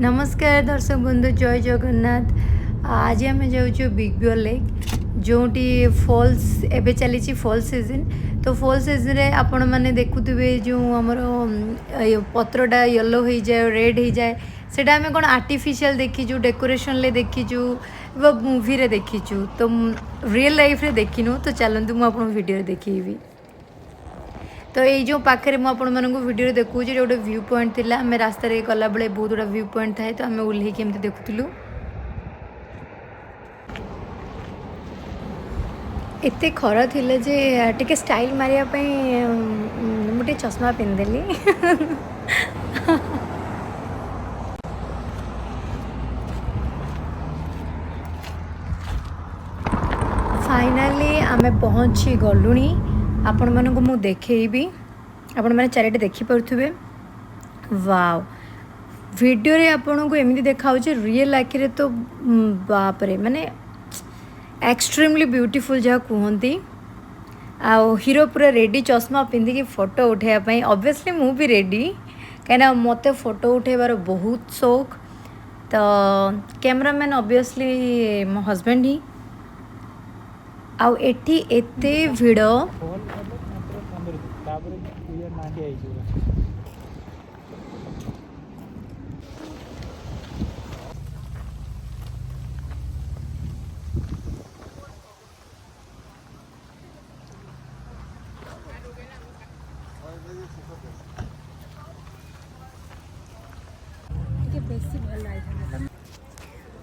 नमस्कार दर्शक बंधु जय जगन्नाथ। आज आम जाऊँ बिग बियर लेक जोटी फॉल्स एबे चली फॉल सीजन। तो फॉल सीजन रे आपण मैंने देखुवे जो आमर पत्रटा येलो हो जाए रेड हो जाए सेटा आम कौन आर्टिफिशियल देखीचु डेकोरेशन ले देखीचु मूवी रे देखीचु तो रियल लाइफ रे देखिनु। तो चलतु मुझे वीडियो देखी। तो ये जो पाखे मुझे वीडियो देखूँ गोटे व्यू पॉइंट थी आम रास्त गला बेले बहुत गुड़ा व्यू पॉइंट थाए तो आम ओह्लैक एमती देखुलू। एते खरा थिले जे टिके स्टाइल मारिया मुझे चश्मा पिंधिदेली। फाइनाली आमे पहुँची गलुणी। आपण मानक मु देखी आपण मैंने चारिटे देखिपे। वाव वीडियो रे आपण को एमती देखा रियल आखिरे तो बाप रे माने एक्सट्रीमली ब्यूटीफुल जहाँ कहती। आउ हीरो पूरा रेडी चश्मा पिंधिकी फोटो उठाइवाई ऑब्वियसली मु भी रेडी कहीं मत फोटो उठेबार बहुत शौक। तो कैमरामैन ऑब्वियसली मो हस्बैंड ही। आउ एटी एते भिड़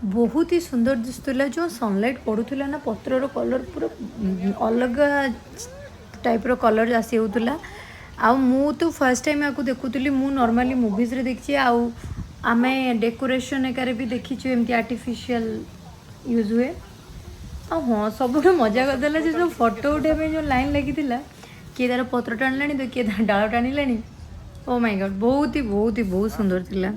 बहुत ही सुंदर दिखुला जो सनलाइट पड़ूला ना पत्रर कलर पूरा अलग टाइप रो कलर आसी होता। आ मु तो फर्स्ट टाइम आपको देखुली मु नॉर्मली मूवीज रे देखी आम डेकोरेशन एकार भी देखीचु एमती आर्टिफिशियल यूज हुए। हाँ सब मजा करदेला जो फोटो उठाइबा जो लाइन लगी किए तार पत्र टाणिलानी तो किए डाल टाणिलानी। ओ माय गॉड बहुत सुंदर थिला।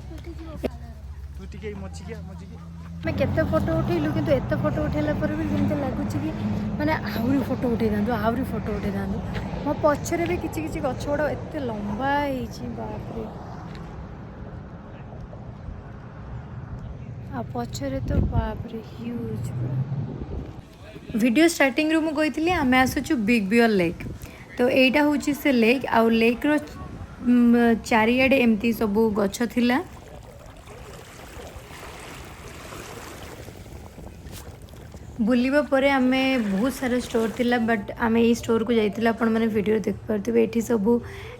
मैं केते फोटो उठेलु किंतु एते फोटो उठेला पर भी जमते लगुच कि माने आहुरी फोटो उठे दांदु आहुरी फोटो उठे दांदु। मो पछरे भी किछि किछि गछ गुडा एते लंबा हिची बाप रे। आ पछरे तो बाप रे ह्यूज। वीडियो स्टार्टिंग रू मु कहितली आमे आसुछु बिग बियर लेक। तो एटा होची से लेक आ लेक रो चारियाडे एमती सब गछ थिला। बुलिबा परे आमे बहुत सारा स्टोर थिला बट आमे ई स्टोर को जाइतिला आपण माने वीडियो देख पारथिबे। एठी सब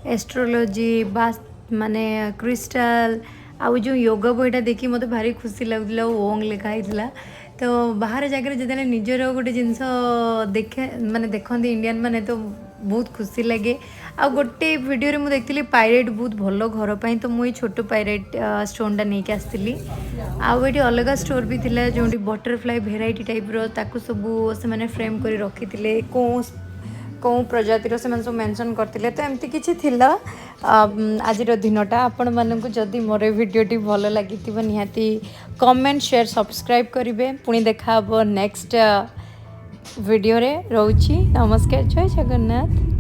एस्ट्रोलॉजी बास माने क्रिस्टल आउ जो योगा बहीटा देखी मत भारी खुशी लगुला ओंग लिखा होता। तो बाहर जगह जो निजर गोटे जिनस देखे माने देखते इंडियन माने तो बहुत खुशी लगे। आ गोटे वीडियो मुझे देखी पायरेट बहुत भल घर पर तो मुझे छोट पायरेट स्टोनटा नहीं आसती। आउ ये अलग स्टोर भी थिला जो बटरफ्लाई भेराइटी टाइप रो सब से फ्रेम कर रखी थे कौ प्रजातिर से सब मेंशन करते। तो एमती किसी थिला आज दिनटा आपण मानक जदि मोर वीडियोटी भल लगी निहाती कमेंट शेयर सब्सक्राइब करेंगे। पुणी देखा नेक्स्ट वीडियो रे। रोची नमस्कार जय जगन्नाथ।